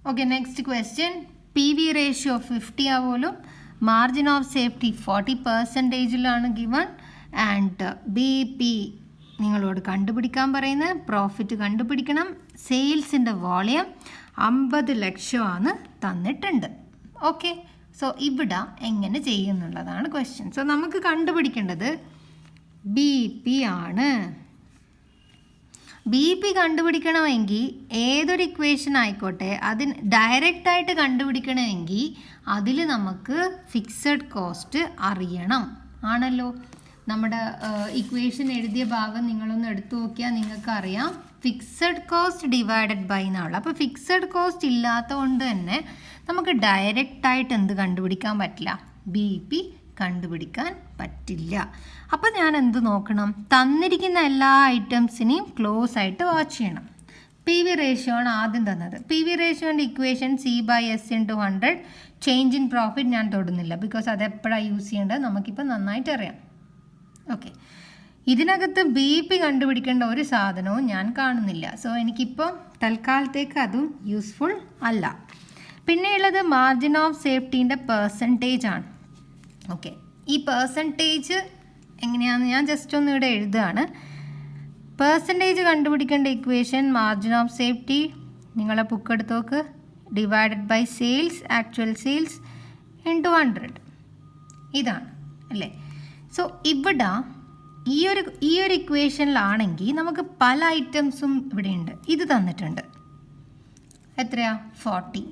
Okay, next question. PV ratio 50 ആവുമല്ലോ, margin of safety 40% given and BP നിങ്ങളോട് കണ്ടുപിടിക്കാൻ പറയുന്നത്, പ്രോഫിറ്റ് കണ്ടുപിടിക്കണം, സെയിൽസിൻ്റെ വോളിയം 50 ലക്ഷമാണ് തന്നിട്ടുണ്ട്. ഓക്കെ, സോ ഇവിടെ എങ്ങനെ ചെയ്യുന്നുള്ളതാണ് ക്വസ്റ്റ്യൻ. സോ നമുക്ക് കണ്ടുപിടിക്കേണ്ടത് BP ആണ്. BP കണ്ടുപിടിക്കണമെങ്കിൽ ഏതൊരു ഇക്വേഷൻ ആയിക്കോട്ടെ, അതിന് ഡയറക്റ്റായിട്ട് കണ്ടുപിടിക്കണമെങ്കിൽ അതിൽ നമുക്ക് ഫിക്സഡ് കോസ്റ്റ് അറിയണം. ആണല്ലോ, നമ്മുടെ ഇക്വേഷൻ എഴുതിയ ഭാഗം നിങ്ങളൊന്ന് എടുത്തു നോക്കിയാൽ നിങ്ങൾക്ക് അറിയാം, ഫിക്സഡ് കോസ്റ്റ് ഡിവൈഡഡ് ബൈ എന്നാണ്. അപ്പോൾ ഫിക്സഡ് കോസ്റ്റ് ഇല്ലാത്തതുകൊണ്ട് തന്നെ നമുക്ക് ഡയറക്റ്റായിട്ട് എന്ത് കണ്ടുപിടിക്കാൻ പറ്റില്ല, BP കണ്ടുപിടിക്കാൻ പറ്റില്ല. അപ്പോൾ ഞാൻ എന്ത് നോക്കണം, തന്നിരിക്കുന്ന എല്ലാ ഐറ്റംസിനെയും ക്ലോസ് ആയിട്ട് വാച്ച് ചെയ്യണം. PV റേഷ്യോ ആണ് ആദ്യം തന്നത്. PV റേഷ്യോൻ്റെ equation C/S × 100. Change in profit ഞാൻ തൊടുന്നില്ല, ബിക്കോസ് അത് എപ്പോഴാണ് യൂസ് ചെയ്യേണ്ടത് നമുക്കിപ്പോൾ നന്നായിട്ട് അറിയാം. ഓക്കെ, ഇതിനകത്ത് BP കണ്ടുപിടിക്കേണ്ട ഒരു സാധനവും ഞാൻ കാണുന്നില്ല. സോ എനിക്കിപ്പോൾ തൽക്കാലത്തേക്ക് അതും യൂസ്ഫുൾ അല്ല. പിന്നെയുള്ളത് മാർജിൻ ഓഫ് സേഫ്റ്റീൻ്റെ പെർസെൻറ്റേജ് ആണ്. ഓക്കെ, ഈ പെർസെൻറ്റേജ് എങ്ങനെയാണെന്ന് ഞാൻ ജസ്റ്റ് ഒന്ന് ഇവിടെ എഴുതുകയാണ്. പെർസെൻറ്റേജ് കണ്ടുപിടിക്കേണ്ട ഇക്വേഷൻ മാർജിൻ ഓഫ് സേഫ്റ്റി, നിങ്ങളെ ബുക്ക് എടുത്ത് നോക്ക്, divided by sales, actual sales into 100. ഇതാണ് അല്ലേ. സോ ഇവിടെ ഈ ഒരു ഇക്വേഷനിലാണെങ്കിൽ നമുക്ക് പല ഐറ്റംസും ഇവിടെയുണ്ട്. ഇത് തന്നിട്ടുണ്ട്, എത്രയാ, 40.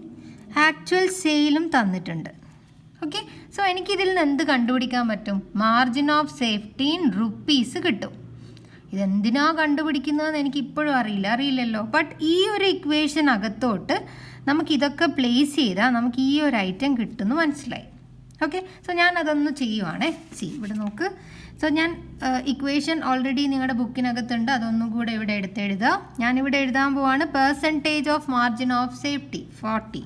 ആക്ച്വൽ സെയിലും തന്നിട്ടുണ്ട്. ഓക്കെ, സോ എനിക്കിതിൽ നിന്ന് എന്ത് കണ്ടുപിടിക്കാൻ പറ്റും, margin of safety in rupees കിട്ടും. ഇതെന്തിനാ കണ്ടുപിടിക്കുന്നതെന്ന് എനിക്ക് ഇപ്പോഴും അറിയില്ലല്ലോ. ബട്ട് ഈ ഒരു ഇക്വേഷൻ അകത്തോട്ട് നമുക്കിതൊക്കെ പ്ലേസ് ചെയ്താൽ നമുക്ക് ഈ ഒരു ഐറ്റം കിട്ടുമെന്ന് മനസ്സിലായി. ഓക്കെ, സോ ഞാൻ അതൊന്ന് ചെയ്യുവാണേ. ഇവിടെ നോക്ക്. സോ ഞാൻ ഇക്വേഷൻ ഓൾറെഡി നിങ്ങളുടെ ബുക്കിനകത്തുണ്ട്, അതൊന്നും കൂടെ ഇവിടെ എടുത്തെഴുതുക. ഞാനിവിടെ എഴുതാൻ പോവാണ് percentage of margin of safety 40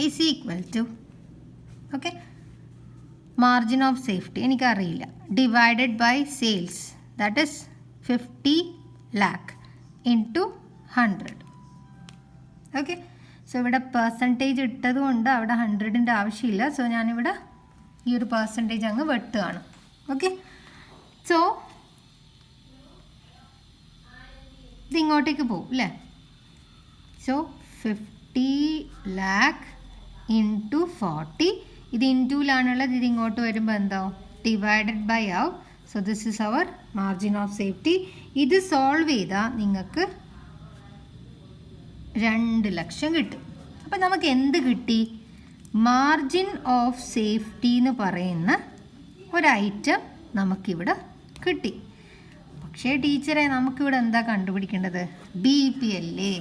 is equal to, okay, margin of safety എനിക്കറിയില്ല, divided by sales, that is 50 lakh into 100. Okay, so ഇവിടെ പെർസെൻറ്റേജ് ഇട്ടതുകൊണ്ട് അവിടെ 100ൻ്റെ ആവശ്യമില്ല. സോ ഞാനിവിടെ ഈ ഒരു പെർസെൻറ്റേജ് അങ്ങ് വെട്ടുകയാണ്. ഓക്കെ, സോ ഇത് ഇങ്ങോട്ടേക്ക് പോകും അല്ലേ. സോ 50 lakh ഇൻറ്റു 40, ഇത് ഇൻറ്റൂലാണുള്ളത്, ഇത് ഇങ്ങോട്ട് വരുമ്പോൾ എന്താവും, ഡിവൈഡഡ് ബൈ ആവും. So this is our margin of safety. ഇത് സോൾവ് ചെയ്താൽ നിങ്ങൾക്ക് 2 ലക്ഷം കിട്ടും. അപ്പം നമുക്ക് എന്ത് കിട്ടി, മാർജിൻ ഓഫ് സേഫ്റ്റി എന്ന് പറയുന്ന ഒരു ഐറ്റം നമുക്കിവിടെ കിട്ടി. പക്ഷേ ടീച്ചറെ നമുക്കിവിടെ എന്താ കണ്ടുപിടിക്കേണ്ടത്, BP അല്ലേ.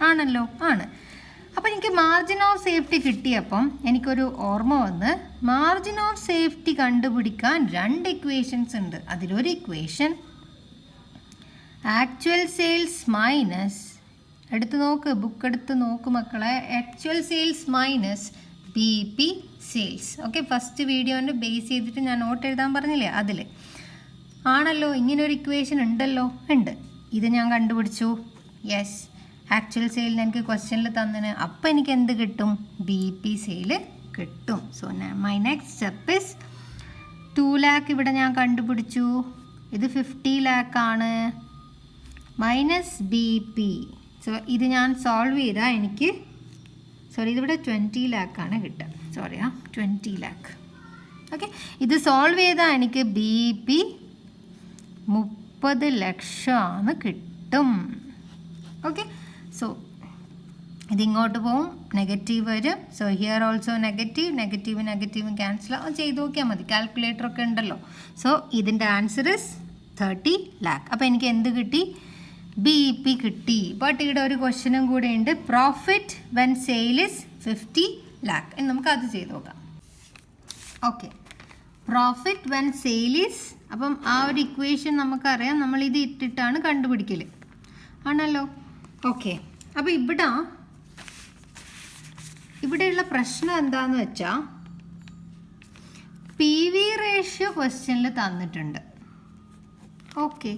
ആണല്ലോ, ആണ്. അപ്പോൾ എനിക്ക് മാർജിൻ ഓഫ് സേഫ്റ്റി കിട്ടിയപ്പം എനിക്കൊരു ഓർമ്മ വന്ന്, മാർജിൻ ഓഫ് സേഫ്റ്റി കണ്ടുപിടിക്കാൻ 2 ഇക്വേഷൻസ് ഉണ്ട്. അതിലൊരു ഇക്വേഷൻ ആക്ച്വൽ സെയിൽസ് മൈനസ്, എടുത്ത് നോക്ക്, ബുക്ക് എടുത്ത് നോക്ക് മക്കളെ, actual sales minus BP sales. Okay, first വീഡിയോൻ്റെ ബേസ് ചെയ്തിട്ട് ഞാൻ നോട്ട് എഴുതാൻ പറഞ്ഞില്ലേ, അതിൽ ആണല്ലോ ഇങ്ങനൊരു ഇക്വേഷൻ ഉണ്ടല്ലോ, ഉണ്ട്. ഇത് ഞാൻ കണ്ടുപിടിച്ചു. യെസ്, ആക്ച്വൽ സെയിലിന് എനിക്ക് ക്വസ്റ്റ്യനിൽ തന്നിന്. അപ്പം എനിക്ക് എന്ത് കിട്ടും, BP സെയിൽ കിട്ടും. So my next step is 2 lakh ഇവിടെ ഞാൻ കണ്ടുപിടിച്ചു. ഇത് 50 lakh ആണ്, മൈനസ് BP. സോ ഇത് ഞാൻ സോൾവ് ചെയ്താൽ എനിക്ക്, ഇതിവിടെ 20 lakh ആണ് കിട്ടുക. 20 lakh. ഓക്കെ, ഇത് സോൾവ് ചെയ്താൽ എനിക്ക് BP 30 ലക്ഷമാണ് കിട്ടും. ഓക്കെ, സോ ഇതിങ്ങോട്ട് പോവും, നെഗറ്റീവ് വരും. So here also negative cancel ചെയ്ത് നോക്കിയാൽ മതി, കാൽക്കുലേറ്ററൊക്കെ ഉണ്ടല്ലോ. സോ ഇതിൻ്റെ ആൻസർ ഇസ് 30 lakh. അപ്പോൾ എനിക്ക് എന്ത് കിട്ടി, BP കിട്ടി. ബട്ട് ഇവിടെ ഒരു ക്വസ്റ്റ്യനും കൂടെ ഉണ്ട്, profit when sale is 50 lakh. നമുക്കത് ചെയ്ത് നോക്കാം. Okay, profit when sale is, അപ്പം ആ ഒരു ഇക്വേഷൻ നമുക്കറിയാം, നമ്മളിത് ഇട്ടിട്ടാണ് കണ്ടുപിടിക്കൽ, ആണല്ലോ. ഓക്കെ, അപ്പോൾ ഇവിടെയുള്ള പ്രശ്നം എന്താണെന്ന് വെച്ചാൽ, PV റേഷ്യോ ക്വസ്റ്റ്യനിൽ തന്നിട്ടുണ്ട്. ഓക്കെ,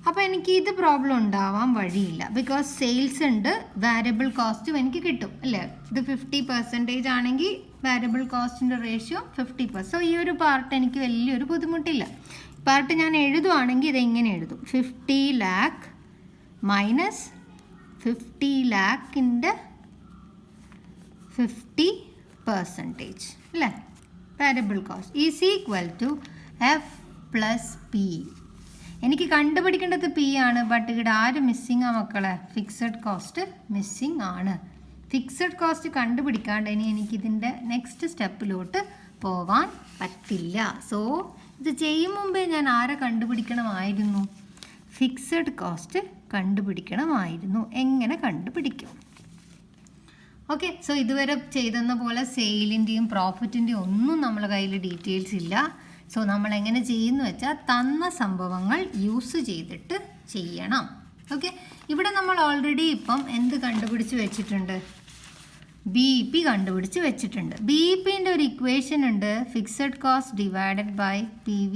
അപ്പോൾ എനിക്ക് ഇത് പ്രോബ്ലം ഉണ്ടാവാൻ വഴിയില്ല. ബിക്കോസ് സെയിൽസ് ഉണ്ട്, വാരിയബിൾ കോസ്റ്റും എനിക്ക് കിട്ടും അല്ലേ. ഇത് 50% ആണെങ്കിൽ വാരിയബിൾ കോസ്റ്റിൻ്റെ റേഷ്യോ 50%. സോ ഈ ഒരു പാർട്ട് എനിക്ക് വലിയൊരു ബുദ്ധിമുട്ടില്ല. പാർട്ട് ഞാൻ എഴുതുവാണെങ്കിൽ ഇതെങ്ങനെ എഴുതും? 50 lakh മൈനസ് 50 lakhൻ്റെ 50% അല്ലേ. Variable cost is equal to F plus P. എനിക്ക് കണ്ടുപിടിക്കേണ്ടത് പി ആണ്, ബട്ട് ഇവിടെ ആര് മിസ്സിങ് ആ മക്കളെ? ഫിക്സഡ് കോസ്റ്റ് മിസ്സിങ് ആണ്. ഫിക്സഡ് കോസ്റ്റ് കണ്ടുപിടിക്കാണ്ട് ഇനി എനിക്കിതിൻ്റെ നെക്സ്റ്റ് സ്റ്റെപ്പിലോട്ട് പോവാൻ പറ്റില്ല. സോ ഇത് ചെയ്യും മുമ്പേ ഞാൻ ആരെ കണ്ടുപിടിക്കണമായിരുന്നു? Fixed cost കണ്ടുപിടിക്കണമായിരുന്നു. എങ്ങനെ കണ്ടുപിടിക്കും? ഓക്കെ, സോ ഇതുവരെ ചെയ്തെന്ന പോലെ സെയിലിൻ്റെയും പ്രോഫിറ്റിൻ്റെയും ഒന്നും നമ്മളെ കയ്യിൽ ഡീറ്റെയിൽസ് ഇല്ല. സോ നമ്മൾ എങ്ങനെ ചെയ്യുന്നു വെച്ചാൽ തന്ന സംഭവങ്ങൾ യൂസ് ചെയ്തിട്ട് ചെയ്യണം. ഓക്കെ, ഇവിടെ നമ്മൾ ഓൾറെഡി ഇപ്പം എന്ത് കണ്ടുപിടിച്ച് വെച്ചിട്ടുണ്ട്? BP കണ്ടുപിടിച്ച് വെച്ചിട്ടുണ്ട്. BPൻ്റെ ഒരു ഇക്വേഷൻ ഉണ്ട്, fixed cost divided by PV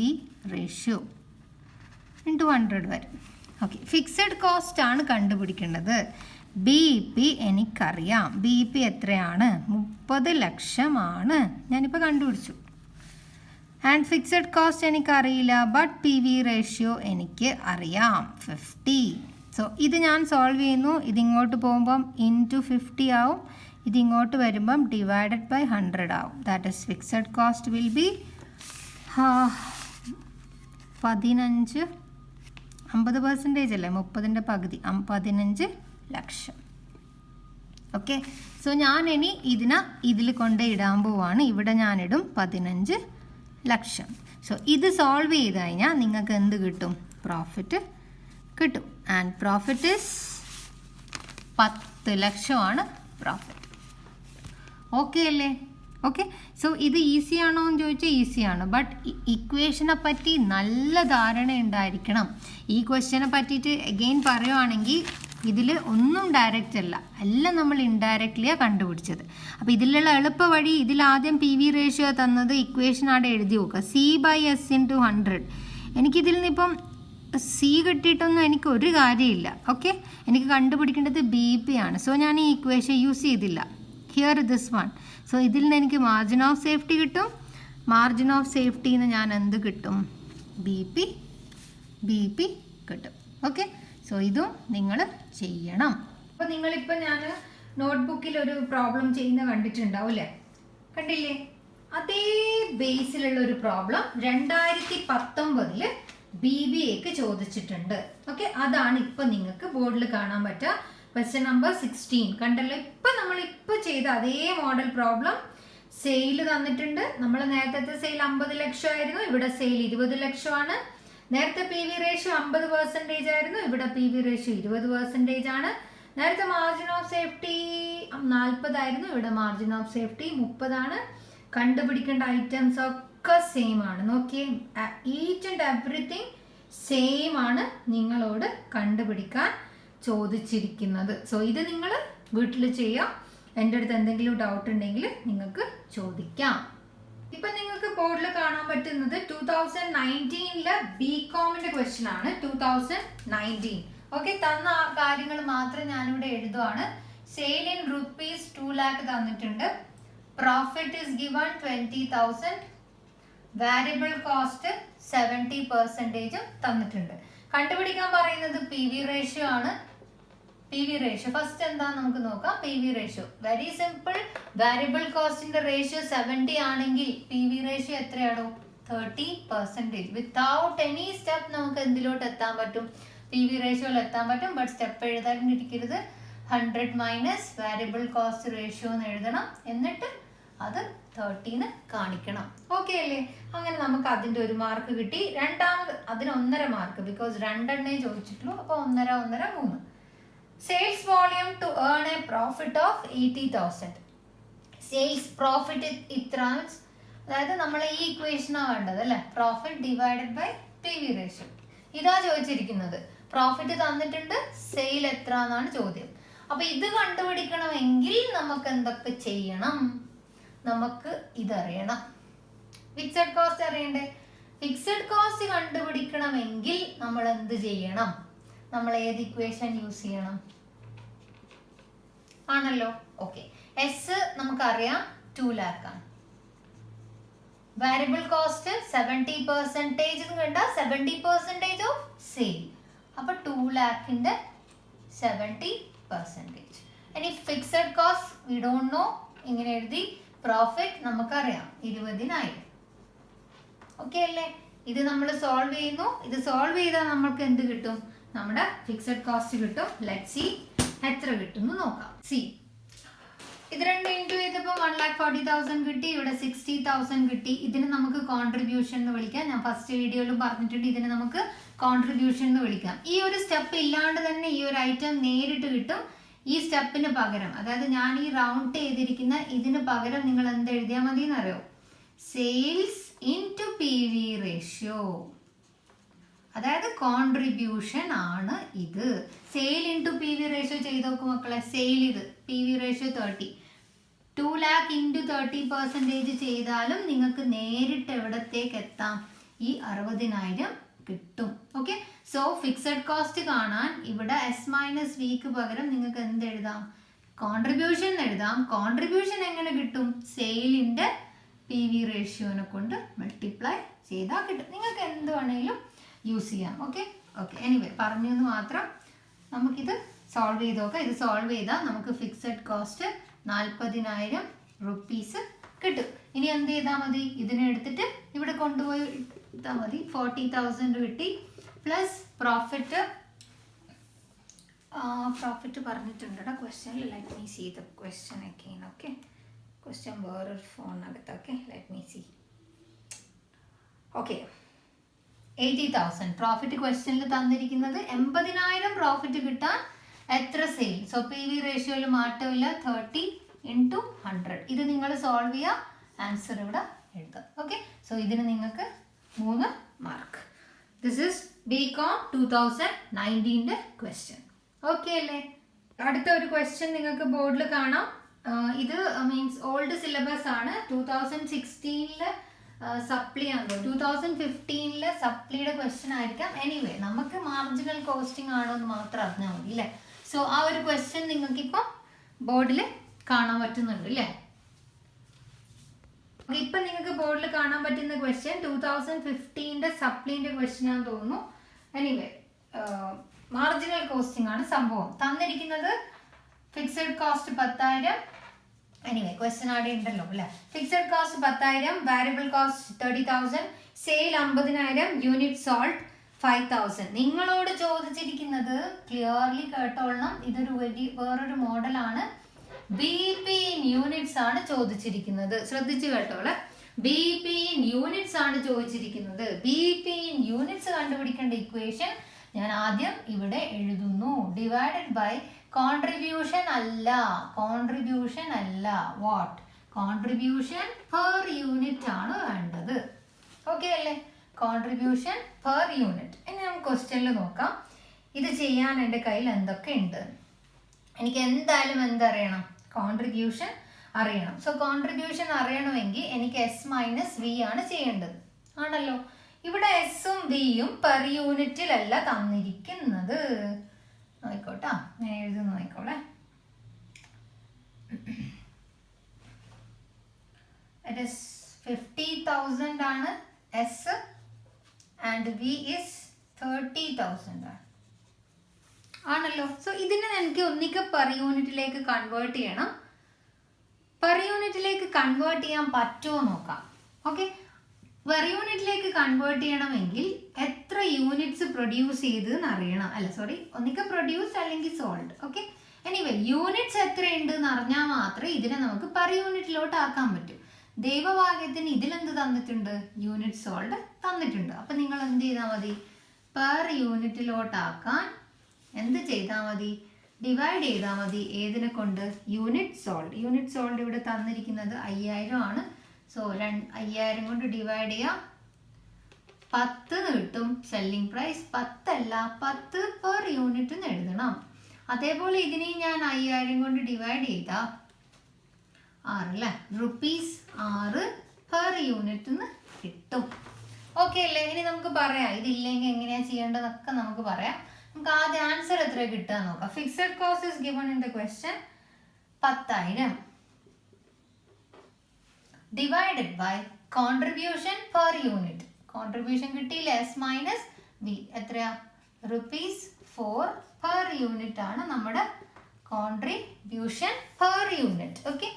ratio into 100 വരും. ഓക്കെ, ഫിക്സഡ് കോസ്റ്റ് ആണ് കണ്ടുപിടിക്കേണ്ടത്. BP എനിക്കറിയാം. BP എത്രയാണ്? 30 ലക്ഷമാണ്. ഞാനിപ്പോൾ കണ്ടുപിടിച്ചു. ആൻഡ് ഫിക്സഡ് കോസ്റ്റ് എനിക്കറിയില്ല, ബട്ട് PV റേഷ്യോ എനിക്ക് അറിയാം 50. സോ ഇത് ഞാൻ സോൾവ് ചെയ്യുന്നു. ഇതിങ്ങോട്ട് പോകുമ്പം ഇൻറ്റു 50 ആവും, ഇതിങ്ങോട്ട് വരുമ്പം ഡിവൈഡഡ് ബൈ 100 ആവും. That is fixed cost will be 15, 50% അല്ലേ, 30ൻ്റെ പകുതി, 15 ലക്ഷം. ഓക്കെ, സോ ഞാൻ ഇനി ഇതിൽ കൊണ്ട് ഇടാൻ പോവാണ്. ഇവിടെ ഞാനിടും 15 ലക്ഷം. സോ ഇത് സോൾവ് ചെയ്ത് കഴിഞ്ഞാൽ നിങ്ങൾക്ക് എന്ത് കിട്ടും? പ്രോഫിറ്റ് കിട്ടും. ആൻഡ് പ്രോഫിറ്റ് ഈസ് 10 ലക്ഷമാണ് പ്രോഫിറ്റ്. ഓക്കെ അല്ലേ? ഓക്കെ, സോ ഇത് ഈസി ആണോ എന്ന് ചോദിച്ചാൽ ഈസിയാണ്, ബട്ട് ഇക്വേഷനെ പറ്റി നല്ല ധാരണ ഉണ്ടായിരിക്കണം. ഈ ക്വസ്റ്റ്യനെ പറ്റിയിട്ട് എഗെയിൻ പറയുവാണെങ്കിൽ ഇതിൽ ഒന്നും ഡയറക്റ്റ് അല്ല, എല്ലാം നമ്മൾ ഇൻഡയറക്റ്റ്ലിയാണ് കണ്ടുപിടിച്ചത്. അപ്പോൾ ഇതിലുള്ള എളുപ്പ വഴി, ഇതിലാദ്യം PV റേഷ്യോ തന്നത് ഇക്വേഷൻ അവിടെ എഴുതി നോക്കുക, C/S × 100. എനിക്കിതിൽ നിന്നിപ്പം C കിട്ടിയിട്ടൊന്നും എനിക്ക് ഒരു കാര്യമില്ല. ഓക്കെ, എനിക്ക് കണ്ടുപിടിക്കേണ്ടത് BP ആണ്. സോ ഞാൻ ഈ ഇക്വേഷൻ യൂസ് ചെയ്തില്ല. Here this one. സോ ഇതിൽ നിന്ന് എനിക്ക് മാർജിൻ ഓഫ് സേഫ്റ്റി കിട്ടും. മാർജിൻ ഓഫ് സേഫ്റ്റിയിൽ നിന്ന് ഞാൻ എന്ത് കിട്ടും? BP കിട്ടും. ഓക്കെ, സോ ഇതും നിങ്ങൾ ചെയ്യണം. അപ്പോൾ നിങ്ങളിപ്പോൾ ഞാൻ നോട്ട്ബുക്കിൽ ഒരു പ്രോബ്ലം ചെയ്യുന്ന കണ്ടിട്ടുണ്ടാവും അല്ലേ? കണ്ടില്ലേ? അതേ ബേസിലുള്ള ഒരു പ്രോബ്ലം 2019 BBAക്ക് ചോദിച്ചിട്ടുണ്ട്. ഓക്കെ, അതാണ് ഇപ്പം നിങ്ങൾക്ക് ബോർഡിൽ കാണാൻ പറ്റുക. ക്വസ്റ്റ്യൻ നമ്പർ 16 കണ്ടല്ലോ. ഇപ്പം നമ്മളിപ്പോൾ ചെയ്ത അതേ മോഡൽ പ്രോബ്ലം സെയിൽ തന്നിട്ടുണ്ട്. നമ്മൾ നേരത്തെ സെയിൽ 50 ലക്ഷമായിരുന്നു, ഇവിടെ സെയിൽ 20 ലക്ഷമാണ്. നേരത്തെ PV റേഷ്യോ 50% ആയിരുന്നു, ഇവിടെ PV റേഷ്യോ 20% ആണ്. നേരത്തെ മാർജിൻ ഓഫ് സേഫ്റ്റി 40 ആയിരുന്നു, ഇവിടെ മാർജിൻ ഓഫ് സേഫ്റ്റി 30 ആണ്. കണ്ടുപിടിക്കേണ്ട ഐറ്റംസ് ഒക്കെ സെയിം ആണ്. നോക്കിയേ, ഈച്ച് ആൻഡ് എവറിത്തിങ് സെയിം ആണ് നിങ്ങളോട് കണ്ടുപിടിക്കാൻ ചോദിച്ചിരിക്കുന്നത്. സോ ഇത് നിങ്ങൾ വീട്ടിൽ ചെയ്യാം. എൻ്റെ അടുത്ത് എന്തെങ്കിലും ഡൗട്ട് ഉണ്ടെങ്കിൽ നിങ്ങൾക്ക് ചോദിക്കാം. ഇപ്പം നിങ്ങൾക്ക് ബോർഡിൽ കാണാൻ പറ്റുന്നത് 2019 BComന്റെ ക്വസ്റ്റ്യൻ ആണ്. 2019 ഓക്കെ, തന്ന ആ കാര്യങ്ങൾ മാത്രം ഞാനിവിടെ എഴുതുവാണ്. സെയിൽ ഇൻ റുപ്പീസ് 2 lakh തന്നിട്ടുണ്ട്. Profit is given 20,000. Variable cost 70% തന്നിട്ടുണ്ട്. കണ്ടുപിടിക്കാൻ പറയുന്നത് PV റേഷ്യോ ആണ്. PV റേഷ്യോ ഫസ്റ്റ് എന്താന്ന് നമുക്ക് നോക്കാം. PV ratio very simple. Variable കോസ്റ്റിന്റെ റേഷ്യോ 70 ആണെങ്കിൽ PV റേഷ്യോ എത്രയാണോ? 30%. വിത്തൗട്ട് എനി സ്റ്റെപ്പ് നമുക്ക് എന്തിലോട്ട് എത്താൻ പറ്റും? PV റേഷ്യോയിൽ എത്താൻ പറ്റും. ബട്ട് സ്റ്റെപ്പ് എഴുതാനിരിക്കരുത്. 100 മൈനസ് വാരിയബിൾ കോസ്റ്റ് റേഷ്യോ എന്ന് എഴുതണം. എന്നിട്ട് അത് 30 കാണിക്കണം. ഓക്കെ അല്ലേ? അങ്ങനെ നമുക്ക് അതിൻ്റെ ഒരു മാർക്ക് കിട്ടി. രണ്ടാമത് അതിന് 1.5 മാർക്ക്, ബിക്കോസ് 2 ചോദിച്ചിട്ടുള്ളൂ. അപ്പോൾ 1.5, 3. Sales volume to earn a profit of 80,000. Sales profit ഇത്ര, അതായത് നമ്മൾ ഈ ഇക്വേഷനാണ് വേണ്ടത് അല്ലേ? Profit divided by PV ratio ഇതാ ചോദിച്ചിരിക്കുന്നത്. പ്രോഫിറ്റ് തന്നിട്ടുണ്ട്, സെയിൽ എത്ര എന്നാണ് ചോദ്യം. അപ്പൊ ഇത് കണ്ടുപിടിക്കണമെങ്കിൽ നമുക്ക് എന്തൊക്കെ ചെയ്യണം? നമുക്ക് ഇതറിയണം. ഫിക്സഡ് കോസ്റ്റ് അറിയണ്ടേ? ഫിക്സഡ് കോസ്റ്റ് കണ്ടുപിടിക്കണമെങ്കിൽ നമ്മൾ എന്ത് ചെയ്യണം? നമ്മൾ ഏത് ഇക്വേഷൻ യൂസ് ചെയ്യണം? ആണല്ലോ. ഓക്കെ, എസ് നമുക്കറിയാം 2 lakh ആണ്. വാരിയബിൾ കോസ്റ്റ് 70% കണ്ട 70% ഓഫ് സെയിൽ. അപ്പൊ 2 lakhന്റെ 70%. ഇനി fixed cost we don't know, ഇങ്ങനെ എഴുതി. പ്രോഫിറ്റ് നമുക്കറിയാം 20,000. ഓക്കെ അല്ലേ? ഇത് നമ്മൾ സോൾവ് ചെയ്യുന്നു. ഇത് സോൾവ് ചെയ്താൽ നമ്മൾക്ക് എന്ത് കിട്ടും? നമ്മുടെ ഫിക്സഡ് കോസ്റ്റ് കിട്ടും. ലെറ്റ് സി എത്ര കിട്ടും നോക്കാം. സി, ഇത് രണ്ടും ഇൻറ്റു ചെയ്തപ്പോൾ 1,40,000 കിട്ടി. ഇവിടെ 60,000 കിട്ടി. ഇതിന് നമുക്ക് കോൺട്രിബ്യൂഷൻ എന്ന് വിളിക്കാം. ഞാൻ ഫസ്റ്റ് വീഡിയോയിലും പറഞ്ഞിട്ടുണ്ട്, ഇതിന് നമുക്ക് കോൺട്രിബ്യൂഷൻ എന്ന് വിളിക്കാം. ഈ ഒരു സ്റ്റെപ്പ് ഇല്ലാണ്ട് തന്നെ ഈ ഒരു ഐറ്റം നേരിട്ട് കിട്ടും. ഈ സ്റ്റെപ്പിന് പകരം, അതായത് ഞാൻ ഈ റൗണ്ട് ചെയ്തിരിക്കുന്ന ഇതിന് പകരം നിങ്ങൾ എന്ത് എഴുതിയാൽ മതി എന്നറിയോ? Sales into PV ratio. അതായത് കോൺട്രിബ്യൂഷൻ ആണ് ഇത്. സെയിൽ ഇൻറ്റു PV റേഷ്യോ ചെയ്ത് നോക്കും മക്കളെ. സെയിൽ ഇത് PV റേഷ്യോ 30. 2 lakh ഇൻറ്റു 30% ചെയ്താലും നിങ്ങൾക്ക് നേരിട്ട് എവിടത്തേക്ക് എത്താം? ഈ 60,000 കിട്ടും. ഓക്കെ, സോ ഫിക്സഡ് കോസ്റ്റ് കാണാൻ ഇവിടെ S-Vക്ക് പകരം നിങ്ങൾക്ക് എന്ത് എഴുതാം? കോൺട്രിബ്യൂഷൻ എഴുതാം. കോൺട്രിബ്യൂഷൻ എങ്ങനെ കിട്ടും? സെയിലിൻ്റെ PV റേഷ്യോനെ കൊണ്ട് മൾട്ടിപ്ലൈ ചെയ്താൽ കിട്ടും. നിങ്ങൾക്ക് എന്ത് വേണമെങ്കിലും യൂസ് ചെയ്യാം. ഓക്കെ ഓക്കെ, എനിവേ പറഞ്ഞെന്ന് മാത്രം. നമുക്കിത് സോൾവ് ചെയ്ത് നോക്കാം. ഇത് സോൾവ് ചെയ്താൽ നമുക്ക് ഫിക്സഡ് കോസ്റ്റ് 40,000 റുപ്പീസ് കിട്ടും. ഇനി എന്ത് ചെയ്താൽ മതി? ഇതിനെ എടുത്തിട്ട് ഇവിടെ കൊണ്ടുപോയി ഇട്ടാൽ മതി. 40,000 കിട്ടി. പ്ലസ് പ്രോഫിറ്റ് പറഞ്ഞിട്ടുണ്ട് ക്വസ്റ്റ്യനിൽ. Let me see the question again. Okay, question വേറൊരു ഫോണിനകത്ത്. Okay, let me see. Okay, 80,000 profit ക്വസ്റ്റ്യനിൽ തന്നിരിക്കുന്നത്. 80,000 പ്രോഫിറ്റ് കിട്ടാൻ എത്ര സെയിൽ? സോ PV റേഷ്യോയിൽ മാറ്റമില്ല. 30 ഇൻറ്റു 100. ഇത് നിങ്ങൾ സോൾവ് ചെയ്യുക. ആൻസർ ഇവിടെ എഴുതാം. ഓക്കെ, സോ ഇതിന് നിങ്ങൾക്ക് 3 mark. This is BCom 2019 question. Okay അല്ലേ? അടുത്ത ഒരു ക്വസ്റ്റ്യൻ നിങ്ങൾക്ക് ബോർഡിൽ കാണാം. ഇത് മീൻസ് ഓൾഡ് സിലബസ് ആണ്. 2016 സപ്ലി ആണല്ലോ. 2015 സപ്ലിയുടെ ക്വസ്റ്റ്യൻ ആയിരിക്കാം. എനിവേ നമുക്ക് മാർജിനൽ കോസ്റ്റിംഗ് ആണോ എന്ന് മാത്രം അറിഞ്ഞാൽ മതി അല്ലേ? സോ ആ ഒരു ക്വസ്റ്റ്യൻ നിങ്ങൾക്ക് ഇപ്പം ബോർഡിൽ കാണാൻ പറ്റുന്നുണ്ട് അല്ലേ? ഇപ്പം നിങ്ങൾക്ക് ബോർഡിൽ കാണാൻ പറ്റുന്ന ക്വസ്റ്റ്യൻ 2015 സപ്ലിന്റെ ക്വസ്റ്റ്യൻ ആണെന്ന് തോന്നുന്നു. എനിവേ മാർജിനൽ കോസ്റ്റിംഗ് ആണ് സംഭവം. തന്നിരിക്കുന്നത് ഫിക്സഡ് കോസ്റ്റ് 10,000. എനിവേ ക്വസ്റ്റ്യൻ ആടെ ഉണ്ടല്ലോ അല്ലേ? Fixed cost 10,000, variable cost 30,000, sale 50,000, unit salt 5,000. നിങ്ങളോട് ചോദിച്ചിരിക്കുന്നത് ക്ലിയർലി കേട്ടോളണം. ഇതൊരു വേറൊരു മോഡലാണ്. BP in യൂണിറ്റ്സ് ആണ് ചോദിച്ചിരിക്കുന്നത്. ശ്രദ്ധിച്ചു കേട്ടോളെ. BP in യൂണിറ്റ്സ് ആണ് ചോദിച്ചിരിക്കുന്നത്. BP in യൂണിറ്റ്സ് കണ്ടുപിടിക്കേണ്ട ഇക്വേഷൻ ഞാൻ ആദ്യം ഇവിടെ എഴുതുന്നു. ഡിവൈഡഡ് ബൈ കോൺട്രിബ്യൂഷൻ അല്ല. കോൺട്രിബ്യൂഷൻ അല്ല. വാട്ട്? കോൺട്രിബ്യൂഷൻ പെർ യൂണിറ്റ് ആണ് വേണ്ടത്. ഓക്കെ അല്ലേ? Contribution per unit. ഇനി നമുക്ക് ക്വസ്റ്റ്യനിൽ നോക്കാം. ഇത് ചെയ്യാൻ എൻ്റെ കയ്യിൽ എന്തൊക്കെ ഉണ്ട്. എനിക്ക് എന്തായാലും എന്തറിയണം? കോൺട്രിബ്യൂഷൻ അറിയണം. സോ കോൺട്രിബ്യൂഷൻ അറിയണമെങ്കിൽ എനിക്ക് S-V ആണ് ചെയ്യേണ്ടത്. ആണല്ലോ. ഇവിടെ എസും വിയും പെർ യൂണിറ്റിലല്ല തന്നിരിക്കുന്നത്. നോയിക്കോട്ടെ, ഞാൻ എഴുതുന്നു നോയിക്കോളെ. ഇറ്റ് ഇസ് 50,000 ആണ് എസ് ആൻഡ് വി ഇസ് 30,000 ആണ്. ആണല്ലോ. സോ ഇതിനെ എനിക്ക് ഒന്നിക്ക് പെർ യൂണിറ്റിലേക്ക് കൺവേർട്ട് ചെയ്യണം. പെർ യൂണിറ്റിലേക്ക് കൺവേർട്ട് ചെയ്യാൻ പറ്റുമോ നോക്കാം. ഓക്കെ, പെർ യൂണിറ്റിലേക്ക് കൺവേർട്ട് ചെയ്യണമെങ്കിൽ എത്ര യൂണിറ്റ്സ് പ്രൊഡ്യൂസ് ചെയ്തെന്ന് അറിയണം. അല്ല സോറി, ഒന്നിക്ക് പ്രൊഡ്യൂസ് അല്ലെങ്കിൽ സോൾഡ്. ഓക്കെ, എനിവേ യൂണിറ്റ്സ് എത്രയുണ്ട് എന്ന് അറിഞ്ഞാൽ മാത്രമേ ഇതിനെ നമുക്ക് പെർ യൂണിറ്റിലോട്ട് ആക്കാൻ പറ്റൂ. ദൈവഭാഗ്യത്തിന് ഇതിലെന്ത് തന്നിട്ടുണ്ട്? യൂണിറ്റ് സോൾഡ് തന്നിട്ടുണ്ട്. അപ്പം നിങ്ങൾ എന്ത് ചെയ്താൽ മതി? പെർ യൂണിറ്റിലോട്ടാക്കാൻ എന്ത് ചെയ്താൽ മതി? ഡിവൈഡ് ചെയ്താൽ മതി. ഏതിനെ കൊണ്ട്? Unit sold. യൂണിറ്റ് സോൾഡ് ഇവിടെ തന്നിരിക്കുന്നത് 5,000 ആണ്. സോ 5,000 കൊണ്ട് ഡിവൈഡ് ചെയ്യാം. 10 കിട്ടും സെല്ലിംഗ് പ്രൈസ്. 10 അല്ല, 10 പെർ യൂണിറ്റ് എന്ന് എഴുതണം. അതേപോലെ ഇതിനെയും ഞാൻ 5,000 കൊണ്ട് ഡിവൈഡ് ചെയ്താൽ 6 അല്ലേ? റുപ്പീസ് 6 പെർ യൂണിറ്റ് എന്ന് കിട്ടും. ഓക്കെ അല്ലേ? ഇനി നമുക്ക് പറയാം ഇതില്ലെങ്കിൽ എങ്ങനെയാ ചെയ്യേണ്ടതൊക്കെ നമുക്ക് പറയാം. നമുക്ക് ആദ്യം ആൻസർ എത്ര കിട്ടുക നോക്കാം. Fixed cost is given in the question 10,000 divided by contribution per unit. Contribution കിട്ടിയില്ല, എസ് മൈനസ് വി. എത്രയാ? ₹4 പെർ യൂണിറ്റ് ആണ് നമ്മുടെ contribution per unit. Okay,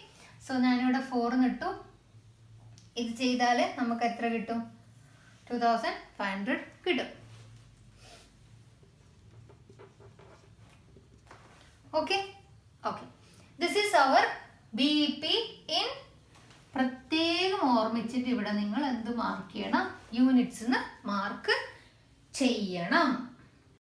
so ഞാനിവിടെ 4 ഇട്ടു. ഇത് ചെയ്താൽ നമുക്ക് എത്ര കിട്ടും? 2,500 കിട്ടും. Okay okay, this is our BEP in. പ്രത്യേകം ഓർമ്മിച്ചിട്ട് ഇവിടെ നിങ്ങൾ എന്ത് മാർക്ക് ചെയ്യണം? യൂണിറ്റ്സ് മാർക്ക് ചെയ്യണം.